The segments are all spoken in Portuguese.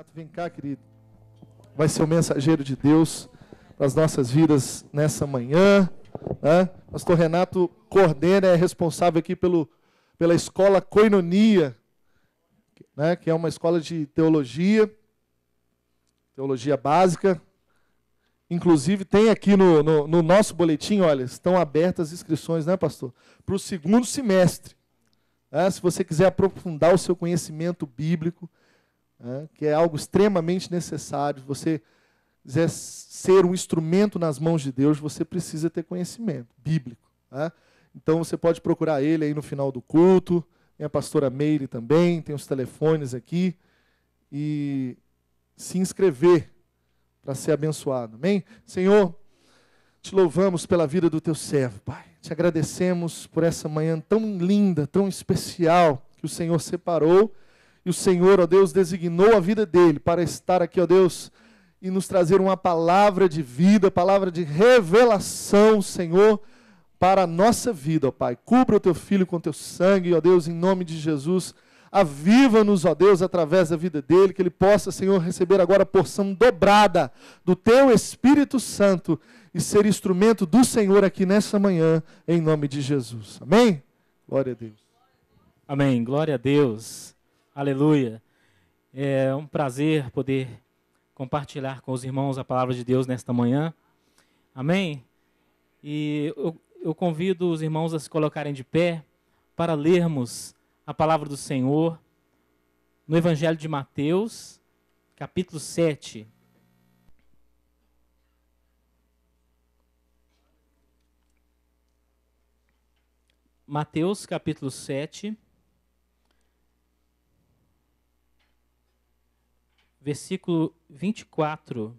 Renato, vem cá, querido. Vai ser o mensageiro de Deus para as nossas vidas nessa manhã. Né? Pastor Renato coordena, é responsável aqui pela escola Koinonia, né? Que é uma escola de teologia básica. Inclusive, tem aqui no nosso boletim, olha, estão abertas as inscrições, né, pastor? Para o segundo semestre. Se você quiser aprofundar o seu conhecimento bíblico, que é algo extremamente necessário, você quiser ser um instrumento nas mãos de Deus, você precisa ter conhecimento bíblico. Então, você pode procurar ele aí no final do culto, tem a pastora Meire também, tem os telefones aqui, e se inscrever para ser abençoado. Amém? Senhor, te louvamos pela vida do teu servo, Pai. Te agradecemos por essa manhã tão linda, tão especial, que o Senhor separou, e o Senhor, ó Deus, designou a vida dele para estar aqui, ó Deus, e nos trazer uma palavra de vida, palavra de revelação, Senhor, para a nossa vida, ó Pai. Cubra o teu filho com teu sangue, ó Deus, em nome de Jesus. Aviva-nos, ó Deus, através da vida dele, que ele possa, Senhor, receber agora a porção dobrada do teu Espírito Santo e ser instrumento do Senhor aqui nessa manhã, em nome de Jesus. Amém? Glória a Deus. Amém. Glória a Deus. Aleluia. É um prazer poder compartilhar com os irmãos a palavra de Deus nesta manhã. Amém? E eu convido os irmãos a se colocarem de pé para lermos a palavra do Senhor no Evangelho de Mateus, capítulo 7. Mateus, capítulo 7, versículo 24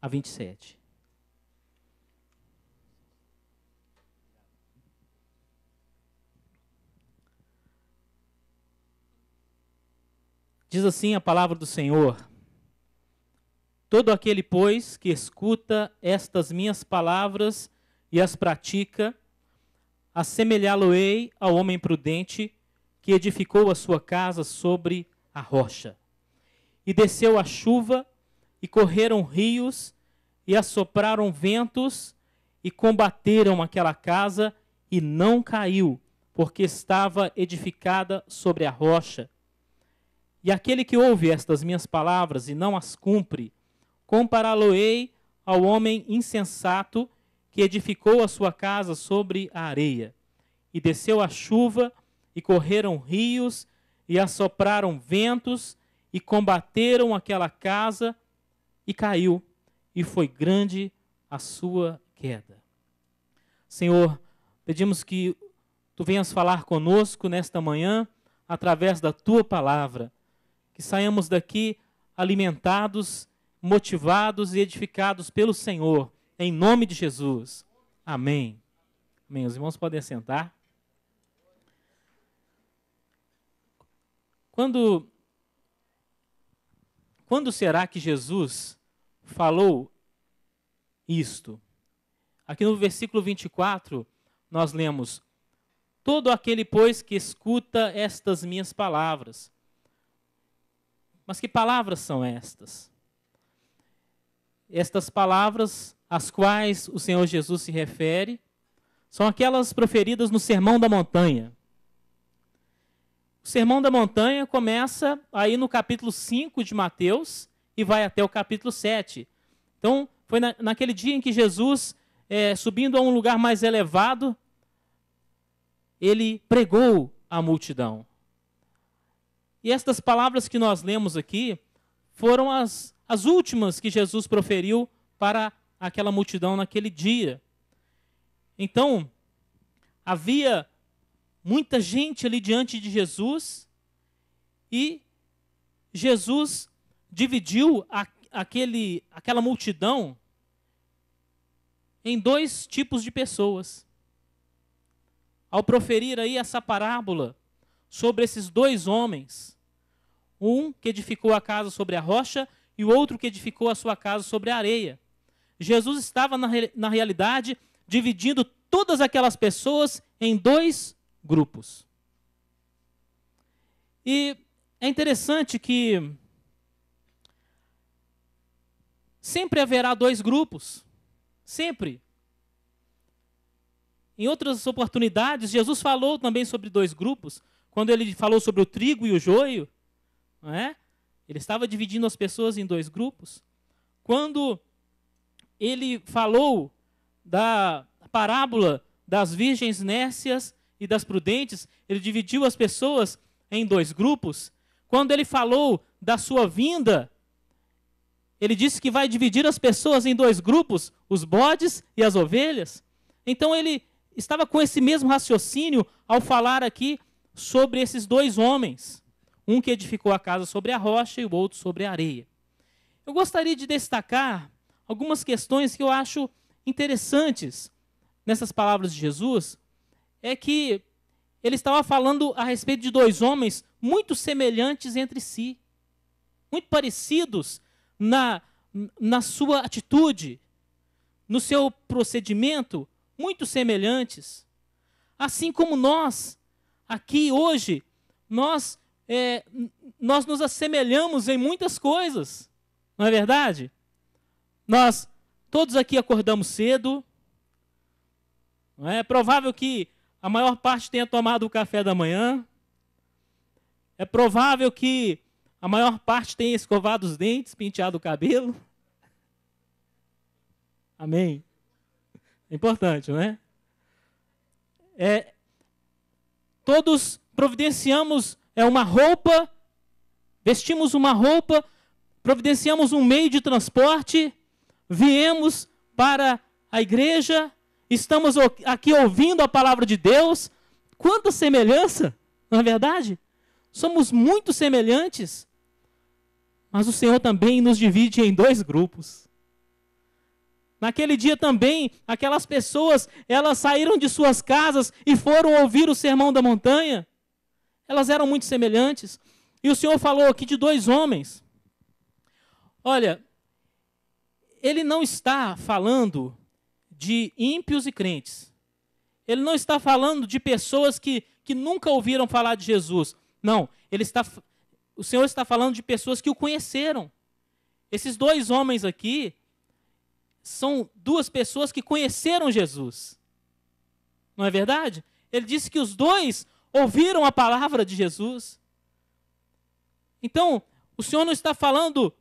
a 27. Diz assim a palavra do Senhor: todo aquele, pois, que escuta estas minhas palavras e as pratica, assemelhá-lo-ei ao homem prudente que edificou a sua casa sobre a rocha. E desceu a chuva, e correram rios, e assopraram ventos, e combateram aquela casa, e não caiu, porque estava edificada sobre a rocha. E aquele que ouve estas minhas palavras e não as cumpre, compará-lo-ei ao homem insensato que edificou a sua casa sobre a areia. E desceu a chuva, e correram rios, e assopraram ventos, e combateram aquela casa, e caiu, e foi grande a sua queda. Senhor, pedimos que Tu venhas falar conosco nesta manhã, através da Tua palavra, que saiamos daqui alimentados, motivados e edificados pelo Senhor, em nome de Jesus. Amém. Amém. Os irmãos podem sentar. Quando será que Jesus falou isto? Aqui no versículo 24, nós lemos: todo aquele, pois, que escuta estas minhas palavras. Mas que palavras são estas? Estas palavras às quais o Senhor Jesus se refere são aquelas proferidas no Sermão da Montanha. O Sermão da Montanha começa aí no capítulo 5 de Mateus e vai até o capítulo 7. Então, foi naquele dia em que Jesus, subindo a um lugar mais elevado, ele pregou à multidão. E estas palavras que nós lemos aqui foram as últimas que Jesus proferiu para aquela multidão naquele dia. Então, havia muita gente ali diante de Jesus e Jesus dividiu aquela multidão em dois tipos de pessoas. Ao proferir aí essa parábola sobre esses dois homens, um que edificou a casa sobre a rocha e o outro que edificou a sua casa sobre a areia. Jesus estava, na realidade, dividindo todas aquelas pessoas em dois grupos. E é interessante que sempre haverá dois grupos. Sempre. Em outras oportunidades, Jesus falou também sobre dois grupos. Quando ele falou sobre o trigo e o joio, não é? Ele estava dividindo as pessoas em dois grupos. Quando ele falou da parábola das virgens nércias e das prudentes, ele dividiu as pessoas em dois grupos. Quando ele falou da sua vinda, ele disse que vai dividir as pessoas em dois grupos, os bodes e as ovelhas. Então ele estava com esse mesmo raciocínio ao falar aqui sobre esses dois homens. Um que edificou a casa sobre a rocha e o outro sobre a areia. Eu gostaria de destacar algumas questões que eu acho interessantes nessas palavras de Jesus. É que ele estava falando a respeito de dois homens muito semelhantes entre si. Muito parecidos na sua atitude, no seu procedimento, muito semelhantes. Assim como nós, aqui hoje, nós nos assemelhamos em muitas coisas, não é verdade? Nós todos aqui acordamos cedo, não é provável que a maior parte tenha tomado o café da manhã, é provável que a maior parte tenha escovado os dentes, penteado o cabelo. Amém? É importante, não é? Todos providenciamos uma roupa, vestimos uma roupa, providenciamos um meio de transporte, viemos para a igreja, estamos aqui ouvindo a palavra de Deus. Quanta semelhança, não é verdade? Somos muito semelhantes, mas o Senhor também nos divide em dois grupos. Naquele dia também, aquelas pessoas, elas saíram de suas casas e foram ouvir o sermão da montanha. Elas eram muito semelhantes. E o Senhor falou aqui de dois homens. Olha, ele não está falando de ímpios e crentes. Ele não está falando de pessoas que nunca ouviram falar de Jesus. Não, o Senhor está falando de pessoas que o conheceram. Esses dois homens aqui são duas pessoas que conheceram Jesus. Não é verdade? Ele disse que os dois ouviram a palavra de Jesus. Então, o Senhor não está falando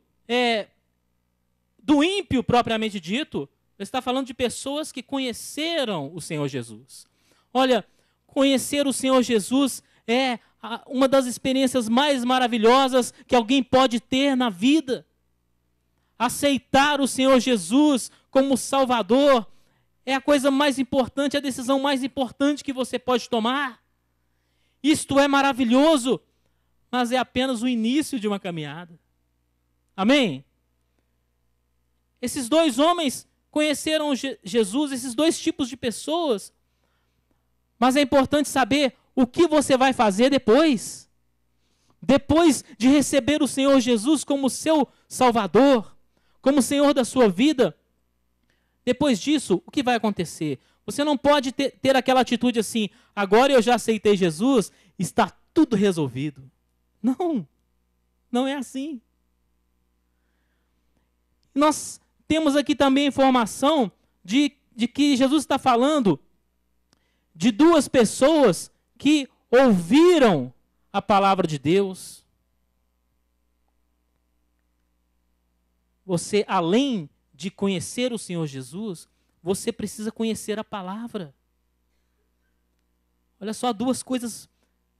do ímpio propriamente dito, ele está falando de pessoas que conheceram o Senhor Jesus. Olha, conhecer o Senhor Jesus é uma das experiências mais maravilhosas que alguém pode ter na vida. Aceitar o Senhor Jesus como Salvador é a coisa mais importante, a decisão mais importante que você pode tomar. Isto é maravilhoso, mas é apenas o início de uma caminhada. Amém? Esses dois homens conheceram Jesus, esses dois tipos de pessoas, mas é importante saber o que você vai fazer depois. Depois de receber o Senhor Jesus como seu Salvador, como Senhor da sua vida, depois disso, o que vai acontecer? Você não pode ter aquela atitude assim, agora eu já aceitei Jesus, está tudo resolvido. Não, não é assim. Nós temos aqui também a informação de que Jesus está falando de duas pessoas que ouviram a palavra de Deus. Você, além de conhecer o Senhor Jesus, você precisa conhecer a palavra. Olha só, duas coisas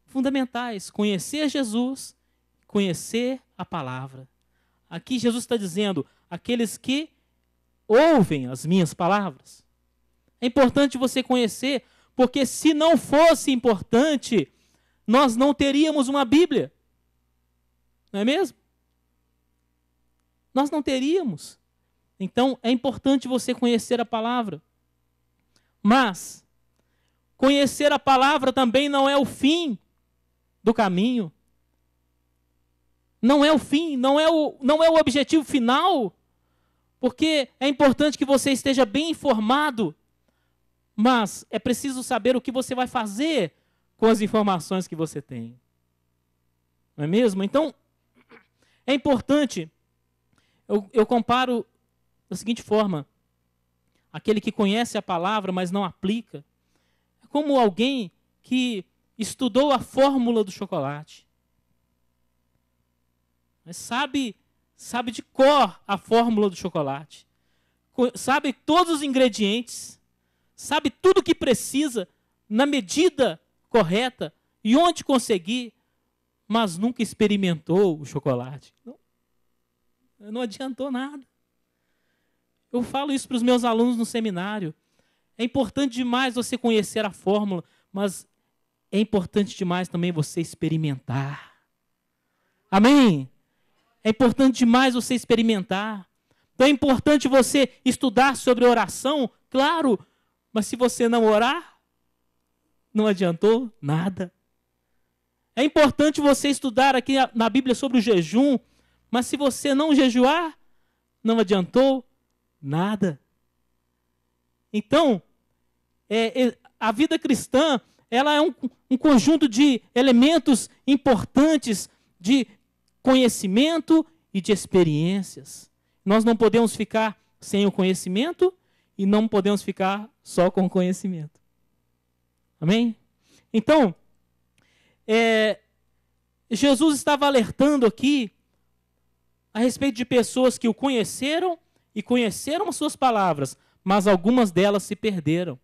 fundamentais: conhecer Jesus, conhecer a palavra. Aqui Jesus está dizendo, aqueles que ouvem as minhas palavras. É importante você conhecer, porque se não fosse importante, nós não teríamos uma Bíblia. Não é mesmo? Nós não teríamos. Então, é importante você conhecer a palavra. Mas, conhecer a palavra também não é o fim do caminho. Não é o fim, não é o objetivo final. Porque é importante que você esteja bem informado. Mas é preciso saber o que você vai fazer com as informações que você tem. Não é mesmo? Então, é importante, eu comparo da seguinte forma: aquele que conhece a palavra, mas não aplica, é como alguém que estudou a fórmula do chocolate. Mas sabe de cor a fórmula do chocolate. Sabe todos os ingredientes. Sabe tudo o que precisa na medida correta e onde conseguir, mas nunca experimentou o chocolate. Não adiantou nada. Eu falo isso para os meus alunos no seminário. É importante demais você conhecer a fórmula, mas é importante demais também você experimentar. Amém? É importante demais você experimentar. Então é importante você estudar sobre oração, claro, mas se você não orar, não adiantou nada. É importante você estudar aqui na Bíblia sobre o jejum, mas se você não jejuar, não adiantou nada. Então, a vida cristã, ela é um conjunto de elementos importantes de conhecimento e de experiências. Nós não podemos ficar sem o conhecimento e não podemos ficar só com o conhecimento. Amém? Então, Jesus estava alertando aqui a respeito de pessoas que o conheceram e conheceram as suas palavras, mas algumas delas se perderam.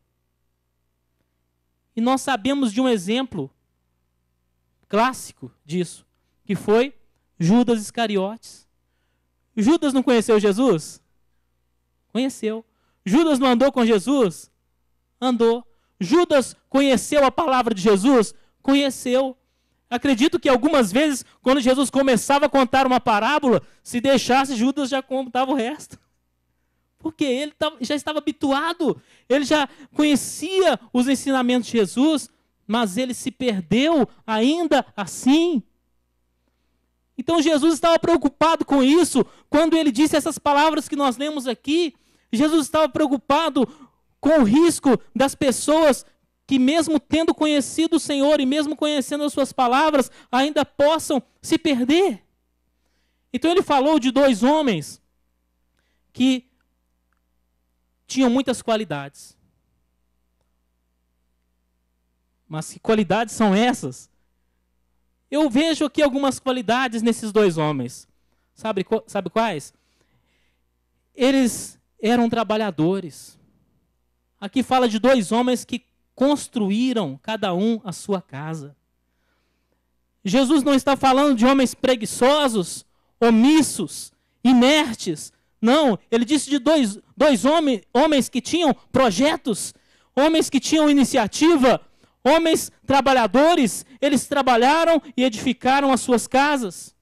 E nós sabemos de um exemplo clássico disso, que foi Judas Iscariotes. Judas não conheceu Jesus? Conheceu. Judas não andou com Jesus? Andou. Judas conheceu a palavra de Jesus? Conheceu. Acredito que algumas vezes, quando Jesus começava a contar uma parábola, se deixasse, Judas já contava o resto. Porque ele já estava habituado, ele já conhecia os ensinamentos de Jesus, mas ele se perdeu ainda assim. Então Jesus estava preocupado com isso, quando ele disse essas palavras que nós lemos aqui. Jesus estava preocupado com o risco das pessoas que, mesmo tendo conhecido o Senhor e mesmo conhecendo as suas palavras, ainda possam se perder. Então ele falou de dois homens que tinham muitas qualidades. Mas que qualidades são essas? Eu vejo aqui algumas qualidades nesses dois homens. Sabe quais? Eles eram trabalhadores. Aqui fala de dois homens que construíram cada um a sua casa. Jesus não está falando de homens preguiçosos, omissos, inertes. Não, ele disse de dois homens que tinham projetos, homens que tinham iniciativa, homens trabalhadores. Eles trabalharam e edificaram as suas casas.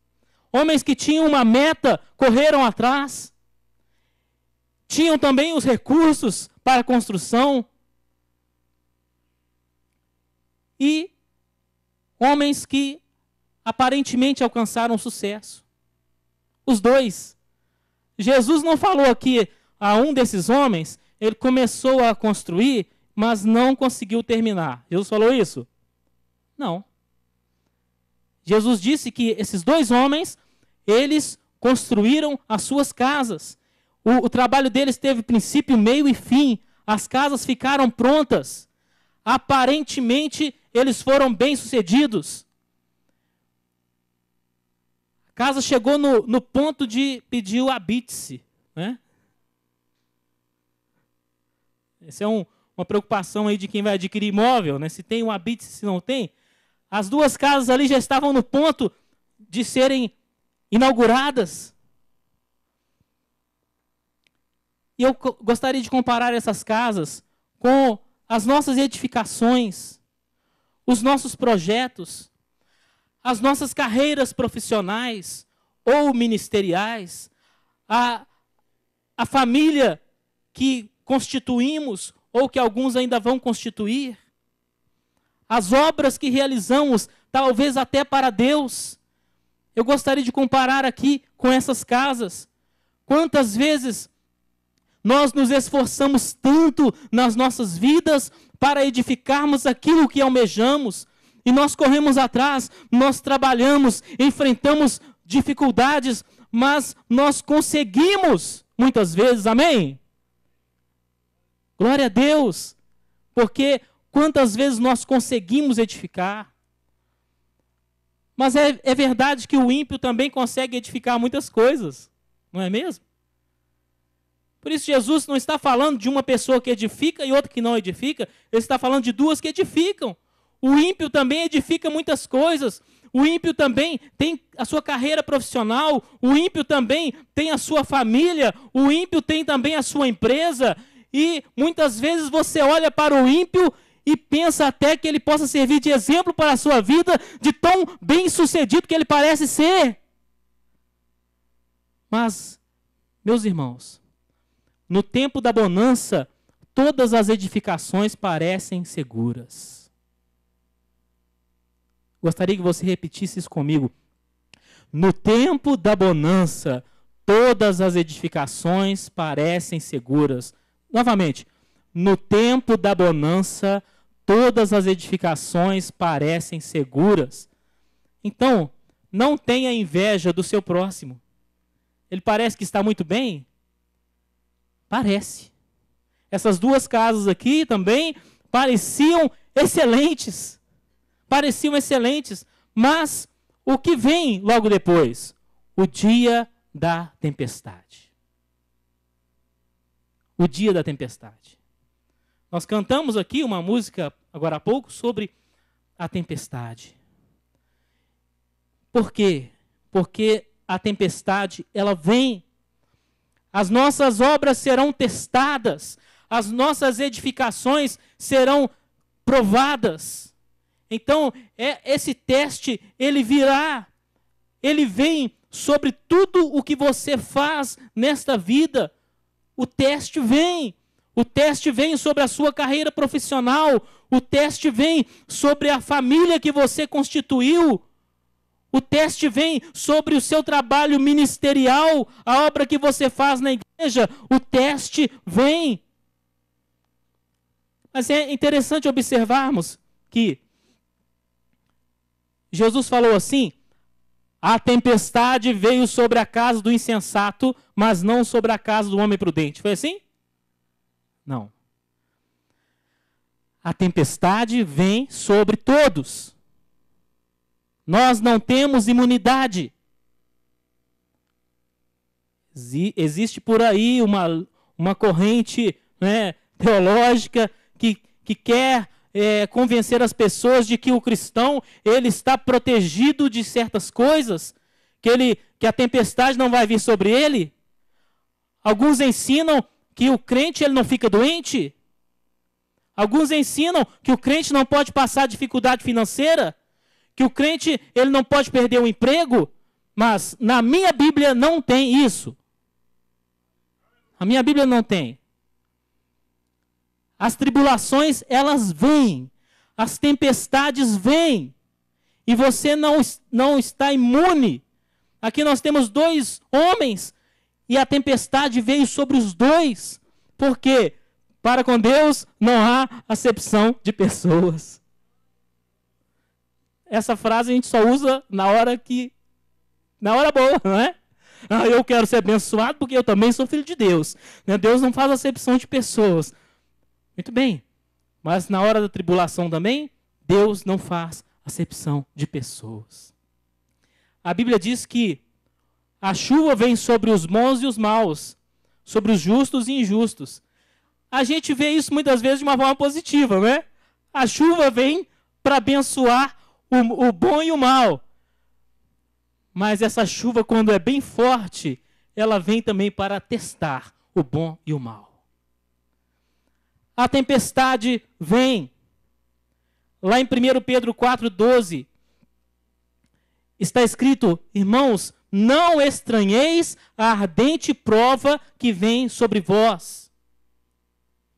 Homens que tinham uma meta, correram atrás. Tinham também os recursos para a construção. E homens que aparentemente alcançaram sucesso. Os dois. Jesus não falou aqui a um desses homens, ele começou a construir, mas não conseguiu terminar. Jesus falou isso? Não. Jesus disse que esses dois homens, eles construíram as suas casas. O trabalho deles teve princípio, meio e fim. As casas ficaram prontas. Aparentemente, eles foram bem-sucedidos. A casa chegou no ponto de pedir o habite-se, né? Essa é uma preocupação aí de quem vai adquirir imóvel, né? Se tem um habite-se, se não tem. As duas casas ali já estavam no ponto de serem inauguradas. E eu gostaria de comparar essas casas com as nossas edificações, os nossos projetos, as nossas carreiras profissionais ou ministeriais, a família que constituímos ou que alguns ainda vão constituir, as obras que realizamos, talvez até para Deus. Eu gostaria de comparar aqui com essas casas. Quantas vezes nós nos esforçamos tanto nas nossas vidas para edificarmos aquilo que almejamos, e nós corremos atrás, nós trabalhamos, enfrentamos dificuldades, mas nós conseguimos muitas vezes, amém? Glória a Deus, porque quantas vezes nós conseguimos edificar? Mas é verdade que o ímpio também consegue edificar muitas coisas, não é mesmo? Por isso Jesus não está falando de uma pessoa que edifica e outra que não edifica, ele está falando de duas que edificam. O ímpio também edifica muitas coisas, o ímpio também tem a sua carreira profissional, o ímpio também tem a sua família, o ímpio tem também a sua empresa, e muitas vezes você olha para o ímpio e pensa até que ele possa servir de exemplo para a sua vida, de tão bem sucedido que ele parece ser. Mas, meus irmãos, no tempo da bonança, todas as edificações parecem seguras. Gostaria que você repetisse isso comigo. No tempo da bonança, todas as edificações parecem seguras. Novamente, no tempo da bonança, todas as edificações parecem seguras. Então, não tenha inveja do seu próximo. Ele parece que está muito bem? Parece. Essas duas casas aqui também pareciam excelentes. Pareciam excelentes. Mas o que vem logo depois? O dia da tempestade. O dia da tempestade. Nós cantamos aqui uma música, agora há pouco, sobre a tempestade. Por quê? Porque a tempestade, ela vem. As nossas obras serão testadas. As nossas edificações serão provadas. Então, esse teste, ele virá. Ele vem sobre tudo o que você faz nesta vida. O teste vem. O teste vem sobre a sua carreira profissional. O teste vem sobre a família que você constituiu. O teste vem sobre o seu trabalho ministerial, a obra que você faz na igreja. O teste vem. Mas é interessante observarmos que Jesus falou assim: a tempestade veio sobre a casa do insensato, mas não sobre a casa do homem prudente. Foi assim? Não. A tempestade vem sobre todos. Nós não temos imunidade. Existe por aí uma corrente, né, teológica que quer convencer as pessoas de que o cristão ele está protegido de certas coisas, que a tempestade não vai vir sobre ele. Alguns ensinam que o crente ele não fica doente. Alguns ensinam que o crente não pode passar dificuldade financeira, que o crente ele não pode perder o emprego, mas na minha Bíblia não tem isso. A minha Bíblia não tem. As tribulações, elas vêm. As tempestades vêm. E você não está imune. Aqui nós temos 2 homens e a tempestade veio sobre os 2. Por quê? Para com Deus não há acepção de pessoas. Essa frase a gente só usa na hora boa, não é? Eu quero ser abençoado porque eu também sou filho de Deus. Deus não faz acepção de pessoas. Muito bem. Mas na hora da tribulação também, Deus não faz acepção de pessoas. A Bíblia diz que a chuva vem sobre os bons e os maus, sobre os justos e injustos. A gente vê isso muitas vezes de uma forma positiva, né? A chuva vem para abençoar o bom e o mal. Mas essa chuva, quando é bem forte, ela vem também para testar o bom e o mal. A tempestade vem. Lá em 1 Pedro 4,12, está escrito: irmãos, não estranheis a ardente prova que vem sobre vós.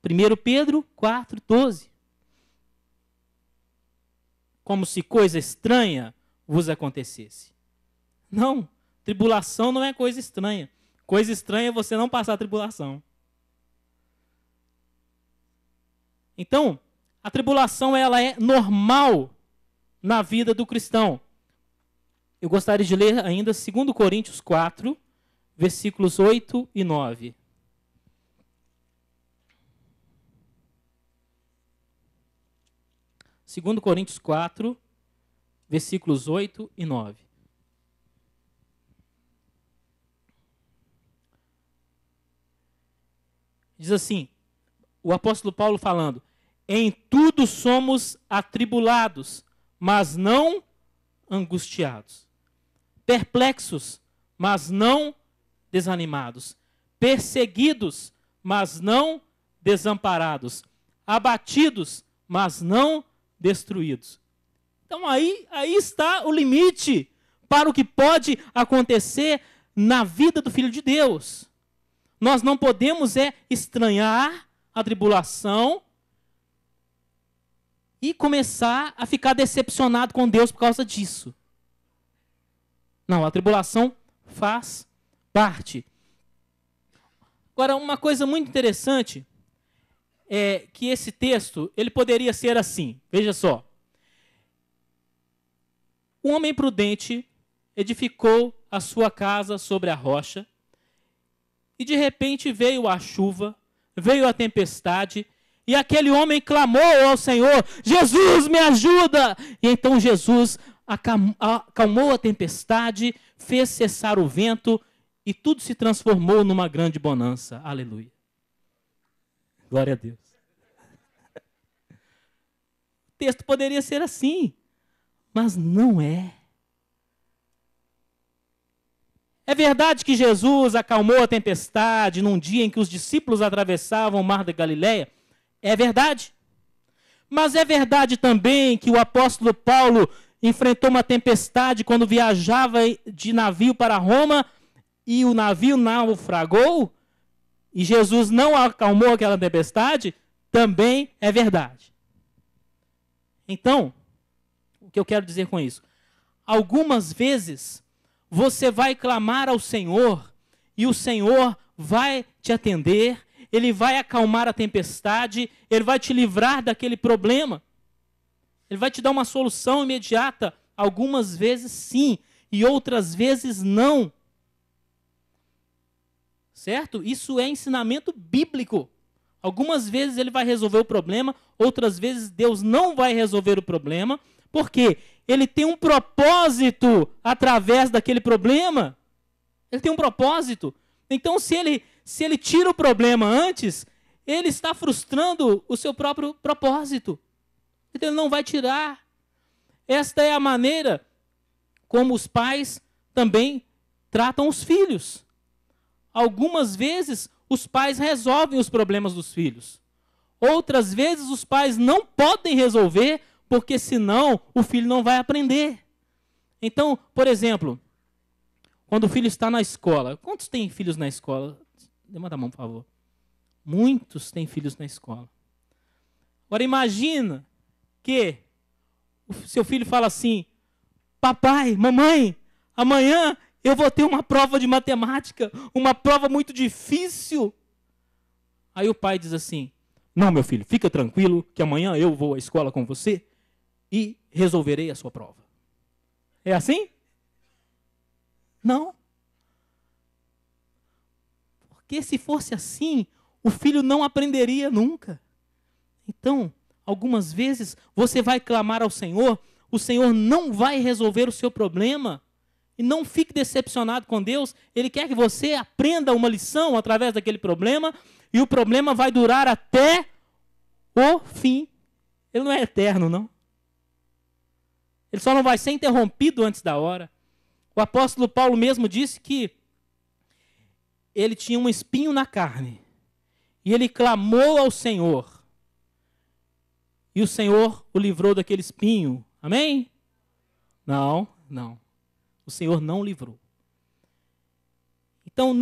1 Pedro 4,12. Como se coisa estranha vos acontecesse. Não, tribulação não é coisa estranha. Coisa estranha é você não passar a tribulação. Então, a tribulação ela é normal na vida do cristão. Eu gostaria de ler ainda 2 Coríntios 4, versículos 8 e 9. Segundo Coríntios 4, versículos 8 e 9. Diz assim, o apóstolo Paulo falando: em tudo somos atribulados, mas não angustiados, perplexos, mas não desanimados, perseguidos, mas não desamparados, abatidos, mas não destruídos. Então aí está o limite para o que pode acontecer na vida do Filho de Deus. Nós não podemos estranhar a tribulação e começar a ficar decepcionado com Deus por causa disso. Não, a tribulação faz parte. Agora, uma coisa muito interessante é que esse texto, ele poderia ser assim. Veja só. Um homem prudente edificou a sua casa sobre a rocha e de repente veio a chuva, veio a tempestade e aquele homem clamou ao Senhor: Jesus, me ajuda! E então Jesus acalmou a tempestade, fez cessar o vento e tudo se transformou numa grande bonança. Aleluia. Glória a Deus. O texto poderia ser assim, mas não é. É verdade que Jesus acalmou a tempestade num dia em que os discípulos atravessavam o mar da Galileia? É verdade. Mas é verdade também que o apóstolo Paulo enfrentou uma tempestade quando viajava de navio para Roma e o navio naufragou e Jesus não acalmou aquela tempestade? Também é verdade. Então, o que eu quero dizer com isso? Algumas vezes você vai clamar ao Senhor e o Senhor vai te atender, Ele vai acalmar a tempestade, Ele vai te livrar daquele problema. Ele vai te dar uma solução imediata. Algumas vezes sim, e outras vezes não. Certo? Isso é ensinamento bíblico. Algumas vezes Ele vai resolver o problema, outras vezes Deus não vai resolver o problema. Por quê? Ele tem um propósito através daquele problema. Ele tem um propósito. Então, se ele tira o problema antes, ele está frustrando o seu próprio propósito. Então, ele não vai tirar. Esta é a maneira como os pais também tratam os filhos. Algumas vezes, os pais resolvem os problemas dos filhos. Outras vezes, os pais não podem resolver, porque senão o filho não vai aprender. Então, por exemplo, quando o filho está na escola, quantos têm filhos na escola? Levanta a mão, por favor. Muitos têm filhos na escola. Agora imagina que o seu filho fala assim: papai, mamãe, amanhã eu vou ter uma prova de matemática, uma prova muito difícil. Aí o pai diz assim: não, meu filho, fica tranquilo que amanhã eu vou à escola com você e resolverei a sua prova. É assim? Não. Porque se fosse assim, o filho não aprenderia nunca. Então, algumas vezes você vai clamar ao Senhor, o Senhor não vai resolver o seu problema. E não fique decepcionado com Deus. Ele quer que você aprenda uma lição através daquele problema, e o problema vai durar até o fim. Ele não é eterno, não. Ele só não vai ser interrompido antes da hora. O apóstolo Paulo mesmo disse que ele tinha um espinho na carne. E ele clamou ao Senhor. E o Senhor o livrou daquele espinho. Amém? Não. O Senhor não livrou. Então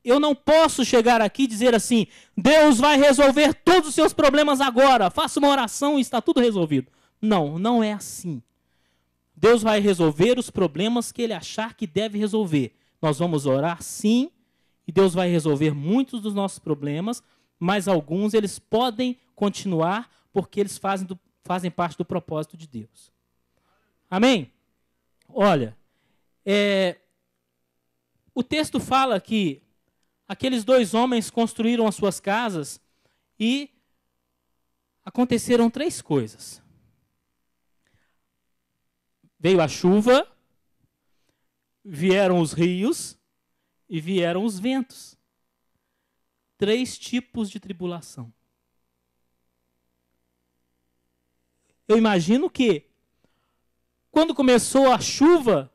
eu não posso chegar aqui e dizer assim: Deus vai resolver todos os seus problemas agora. Faça uma oração e está tudo resolvido. Não é assim. Deus vai resolver os problemas que Ele achar que deve resolver. Nós vamos orar sim, e Deus vai resolver muitos dos nossos problemas, mas alguns eles podem continuar porque eles fazem parte do propósito de Deus. Amém? Olha, o texto fala que aqueles 2 homens construíram as suas casas e aconteceram 3 coisas. Veio a chuva, vieram os rios e vieram os ventos. 3 tipos de tribulação. Eu imagino que, quando começou a chuva,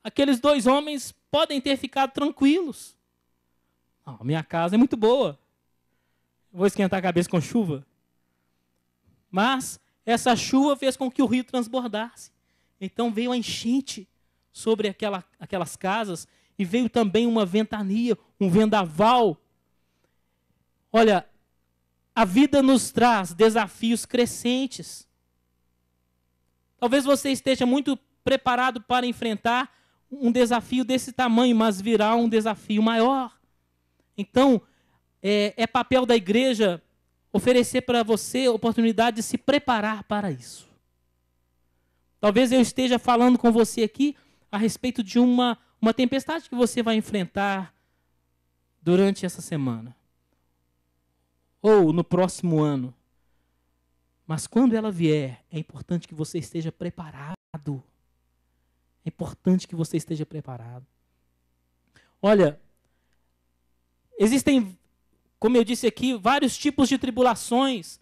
aqueles 2 homens podem ter ficado tranquilos. Minha casa é muito boa. Vou esquentar a cabeça com chuva. Mas essa chuva fez com que o rio transbordasse. Então veio a enchente sobre aquelas casas e veio também uma ventania, um vendaval. Olha, a vida nos traz desafios crescentes. Talvez você esteja muito preparado para enfrentar um desafio desse tamanho, mas virá um desafio maior. Então, é papel da igreja oferecer para você a oportunidade de se preparar para isso. Talvez eu esteja falando com você aqui a respeito de uma tempestade que você vai enfrentar durante essa semana. Ou no próximo ano. Mas quando ela vier, é importante que você esteja preparado. É importante que você esteja preparado. Olha, existem, como eu disse aqui, vários tipos de tribulações,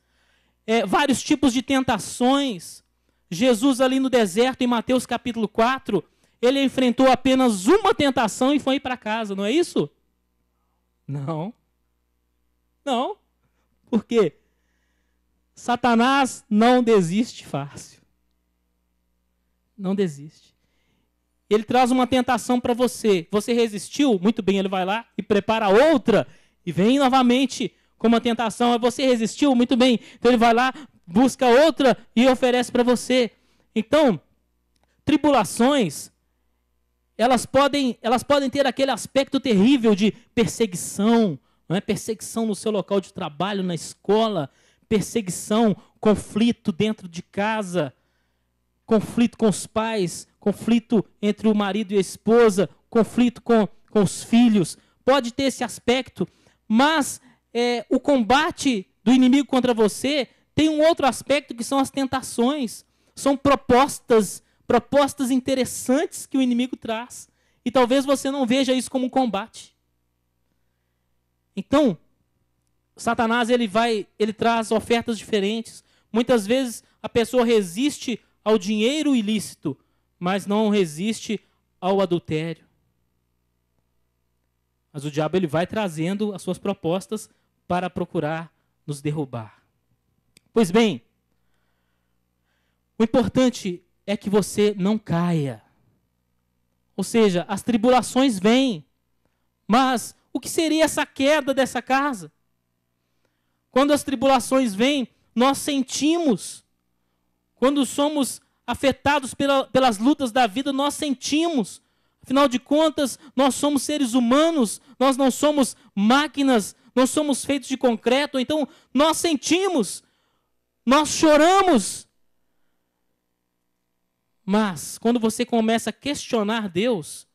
vários tipos de tentações. Jesus ali no deserto, em Mateus capítulo 4, ele enfrentou apenas uma tentação e foi para casa, não é isso? Não. Não. Por quê? Satanás não desiste fácil. Não desiste. Ele traz uma tentação para você. Você resistiu? Muito bem, ele vai lá e prepara outra. E vem novamente com uma tentação. Você resistiu? Muito bem. Então ele vai lá, busca outra e oferece para você. Então, tribulações, elas podem ter aquele aspecto terrível de perseguição. Não é? Perseguição no seu local de trabalho, na escola. Perseguição, conflito dentro de casa. Conflito com os pais, conflito entre o marido e a esposa, conflito com os filhos. Pode ter esse aspecto, mas o combate do inimigo contra você tem um outro aspecto que são as tentações. São propostas interessantes que o inimigo traz. E talvez você não veja isso como um combate. Então, Satanás ele traz ofertas diferentes. Muitas vezes a pessoa resiste ao dinheiro ilícito, mas não resiste ao adultério. Mas o diabo ele vai trazendo as suas propostas para procurar nos derrubar. Pois bem, o importante é que você não caia. Ou seja, as tribulações vêm, mas o que seria essa queda dessa casa? Quando as tribulações vêm, nós sentimos. Quando somos afetados pelas lutas da vida, nós sentimos. Afinal de contas, nós somos seres humanos, nós não somos máquinas, nós somos feitos de concreto, então nós sentimos, nós choramos. Mas, quando você começa a questionar Deus,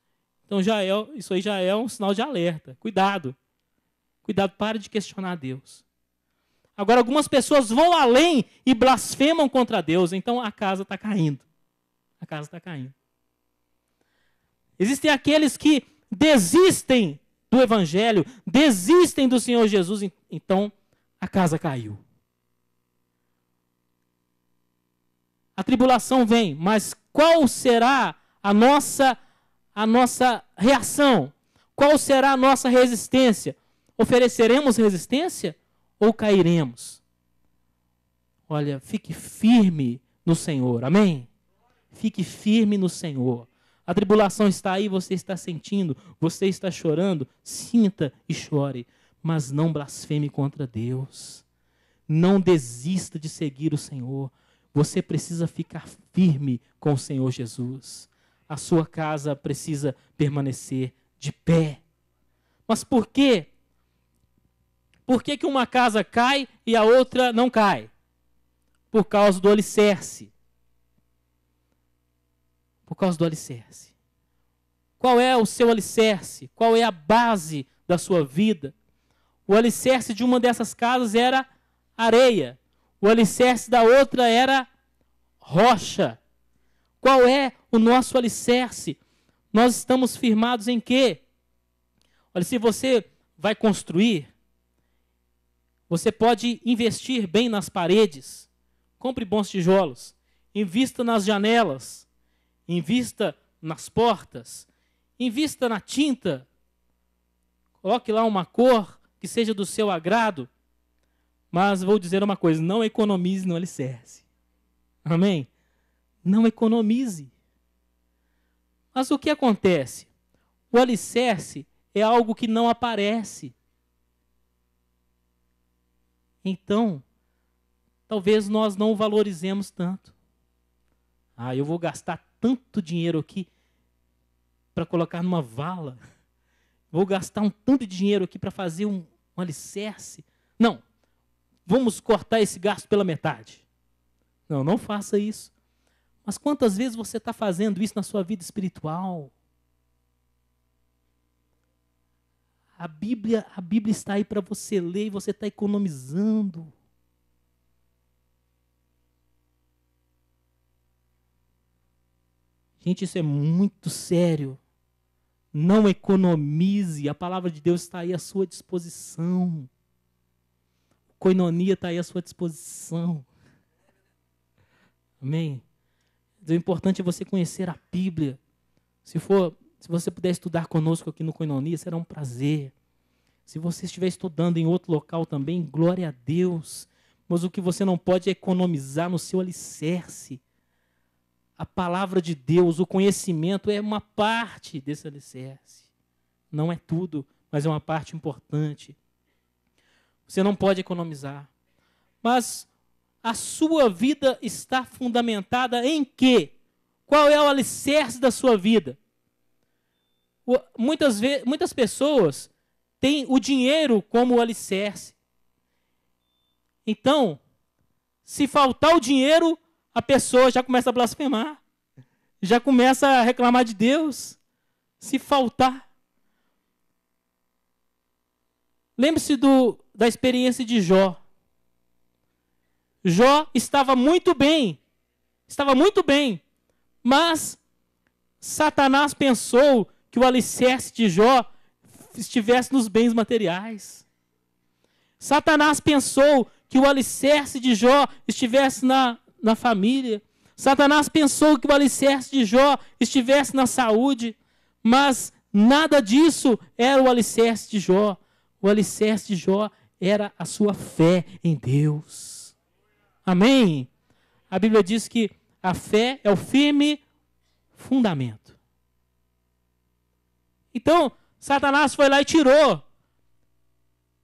então isso aí já é um sinal de alerta. Cuidado. Cuidado, pare de questionar Deus. Agora, algumas pessoas vão além e blasfemam contra Deus. Então, a casa está caindo. A casa está caindo. Existem aqueles que desistem do Evangelho, desistem do Senhor Jesus. Então, a casa caiu. A tribulação vem, mas qual será a nossa reação? Qual será a nossa resistência? Ofereceremos resistência? Ou cairemos? Olha, fique firme no Senhor, amém? Fique firme no Senhor. A tribulação está aí, você está sentindo, você está chorando, sinta e chore, mas não blasfeme contra Deus. Não desista de seguir o Senhor. Você precisa ficar firme com o Senhor Jesus. A sua casa precisa permanecer de pé. Mas por quê? Por que uma casa cai e a outra não cai? Por causa do alicerce. Por causa do alicerce. Qual é o seu alicerce? Qual é a base da sua vida? O alicerce de uma dessas casas era areia. O alicerce da outra era rocha. Qual é o nosso alicerce? Nós estamos firmados em quê? Olha, se você vai construir, você pode investir bem nas paredes. Compre bons tijolos. Invista nas janelas. Invista nas portas. Invista na tinta. Coloque lá uma cor que seja do seu agrado. Mas vou dizer uma coisa, não economize no alicerce. Amém? Não economize. Mas o que acontece? O alicerce é algo que não aparece. Então, talvez nós não o valorizemos tanto. Eu vou gastar tanto dinheiro aqui para colocar numa vala. Vou gastar um tanto de dinheiro aqui para fazer um alicerce. Não, vamos cortar esse gasto pela metade. Não, não faça isso. Mas quantas vezes você está fazendo isso na sua vida espiritual? A Bíblia está aí para você ler e você está economizando. Gente, isso é muito sério. Não economize. A palavra de Deus está aí à sua disposição. Koinonia está aí à sua disposição. Amém? O importante é você conhecer a Bíblia. Se você puder estudar conosco aqui no Koinonia, será um prazer. Se você estiver estudando em outro local também, glória a Deus. Mas o que você não pode é economizar no seu alicerce. A palavra de Deus, o conhecimento é uma parte desse alicerce. Não é tudo, mas é uma parte importante. Você não pode economizar. Mas a sua vida está fundamentada em quê? Qual é o alicerce da sua vida? Muitas pessoas têm o dinheiro como alicerce. Então, se faltar o dinheiro, a pessoa já começa a blasfemar. Já começa a reclamar de Deus. Se faltar. Lembre-se da experiência de Jó. Jó estava muito bem. Mas Satanás pensou que o alicerce de Jó estivesse nos bens materiais. Satanás pensou que o alicerce de Jó estivesse na família. Satanás pensou que o alicerce de Jó estivesse na saúde. Mas nada disso era o alicerce de Jó. O alicerce de Jó era a sua fé em Deus. Amém? A Bíblia diz que a fé é o firme fundamento. Então, Satanás foi lá e tirou.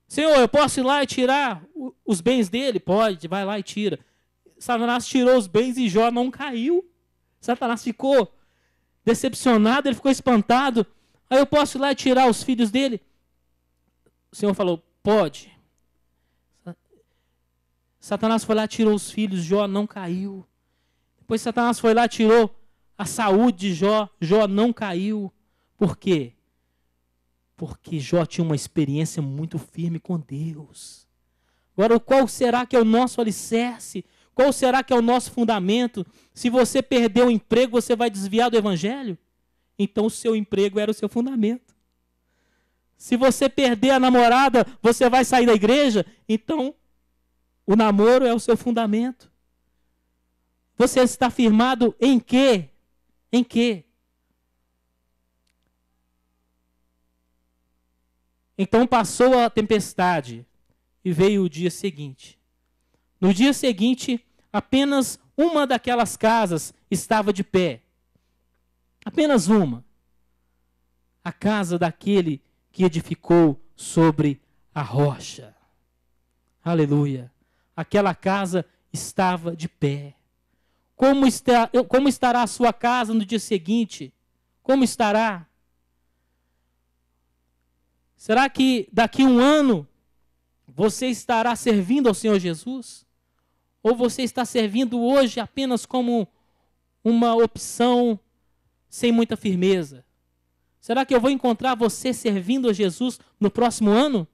Senhor, eu posso ir lá e tirar os bens dele? Pode, vai lá e tira. Satanás tirou os bens e Jó não caiu. Satanás ficou decepcionado, ele ficou espantado. Aí eu posso ir lá e tirar os filhos dele? O Senhor falou, pode. Satanás foi lá e tirou os filhos, Jó não caiu. Depois Satanás foi lá e tirou a saúde de Jó, Jó não caiu. Por quê? Porque Jó tinha uma experiência muito firme com Deus. Agora, qual será que é o nosso alicerce? Qual será que é o nosso fundamento? Se você perder o emprego, você vai desviar do evangelho? Então o seu emprego era o seu fundamento. Se você perder a namorada, você vai sair da igreja? Então o namoro é o seu fundamento. Você está firmado em quê? Em quê? Então passou a tempestade e veio o dia seguinte. No dia seguinte, apenas uma daquelas casas estava de pé. Apenas uma. A casa daquele que edificou sobre a rocha. Aleluia. Aquela casa estava de pé. Como estará a sua casa no dia seguinte? Como estará? Será que daqui a um ano você estará servindo ao Senhor Jesus? Ou você está servindo hoje apenas como uma opção sem muita firmeza? Será que eu vou encontrar você servindo a Jesus no próximo ano?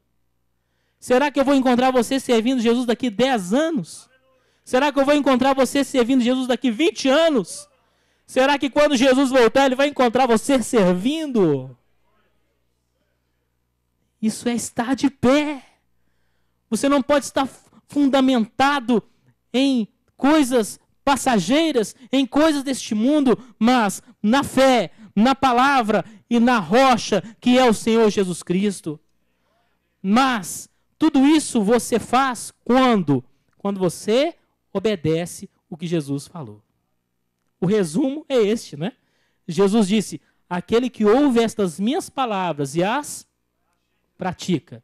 Será que eu vou encontrar você servindo Jesus daqui 10 anos? Será que eu vou encontrar você servindo Jesus daqui 20 anos? Será que quando Jesus voltar, Ele vai encontrar você servindo? Isso é estar de pé. Você não pode estar fundamentado em coisas passageiras, em coisas deste mundo, mas na fé, na palavra e na rocha que é o Senhor Jesus Cristo. Mas tudo isso você faz quando? Quando você obedece o que Jesus falou. O resumo é este, né? Jesus disse: aquele que ouve estas minhas palavras e as pratica,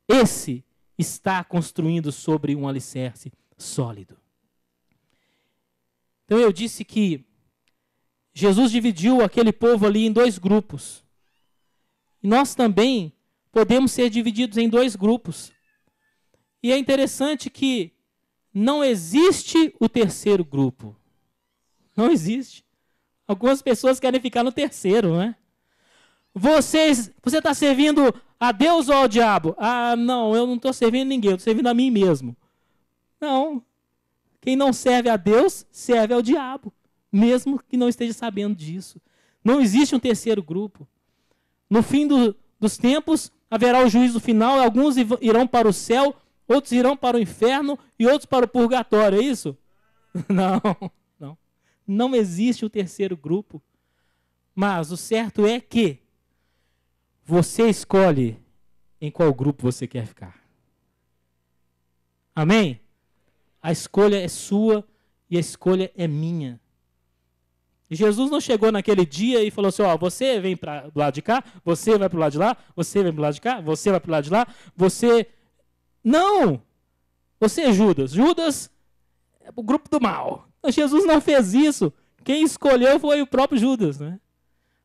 esse está construindo sobre um alicerce sólido. Então eu disse que Jesus dividiu aquele povo ali em 2 grupos. E nós também podemos ser divididos em 2 grupos. E é interessante que não existe o terceiro grupo. Não existe. Algumas pessoas querem ficar no terceiro, né? Você está servindo a Deus ou ao diabo? Ah, não, eu não estou servindo ninguém, eu estou servindo a mim mesmo. Não. Quem não serve a Deus, serve ao diabo, mesmo que não esteja sabendo disso. Não existe um terceiro grupo. No fim dos tempos, haverá o juízo final, alguns irão para o céu, outros irão para o inferno e outros para o purgatório, é isso? Não, não. Não existe o terceiro grupo. Mas o certo é que você escolhe em qual grupo você quer ficar. Amém? A escolha é sua e a escolha é minha. E Jesus não chegou naquele dia e falou assim: ó, você vem para o lado de cá, você vai para o lado de lá, você vem para o lado de cá, você vai para o lado de lá, você... Não! Você é Judas. Judas é o grupo do mal. Mas Jesus não fez isso. Quem escolheu foi o próprio Judas, né?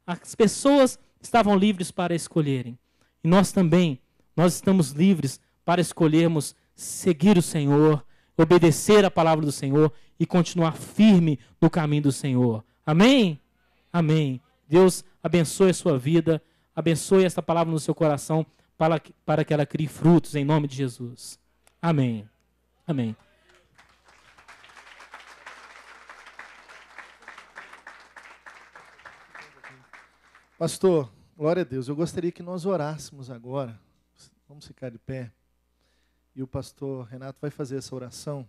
As pessoas estavam livres para escolherem. E nós também, nós estamos livres para escolhermos seguir o Senhor, obedecer a palavra do Senhor e continuar firme no caminho do Senhor. Amém? Amém. Deus abençoe a sua vida, abençoe esta palavra no seu coração para que ela crie frutos em nome de Jesus. Amém. Amém. Pastor, glória a Deus. Eu gostaria que nós orássemos agora. Vamos ficar de pé. E o pastor Renato vai fazer essa oração.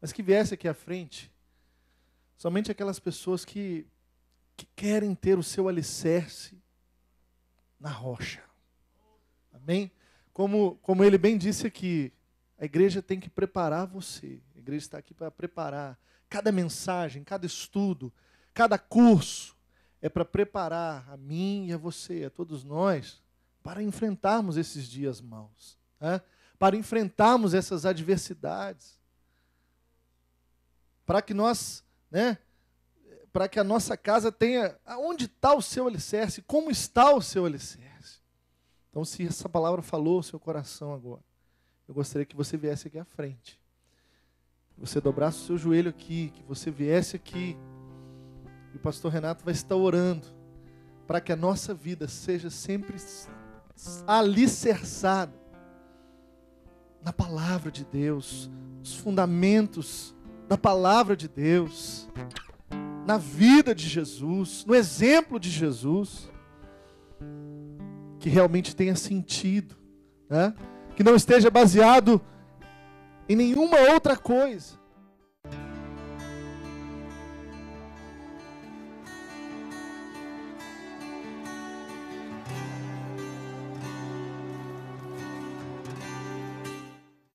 Mas que viesse aqui à frente somente aquelas pessoas que querem ter o seu alicerce na rocha. Amém? Como ele bem disse aqui, a igreja tem que preparar você. A igreja está aqui para preparar. Cada mensagem, cada estudo, cada curso é para preparar a mim e a você, a todos nós, para enfrentarmos esses dias maus, né? Para enfrentarmos essas adversidades, para que nós, né, para que a nossa casa tenha, aonde está o seu alicerce, como está o seu alicerce. Então, se essa palavra falou o seu coração agora, eu gostaria que você viesse aqui à frente, que você dobrasse o seu joelho aqui, que você viesse aqui, e o pastor Renato vai estar orando para que a nossa vida seja sempre alicerçada na palavra de Deus, os fundamentos da palavra de Deus, na vida de Jesus, no exemplo de Jesus, que realmente tenha sentido, né? Que não esteja baseado em nenhuma outra coisa,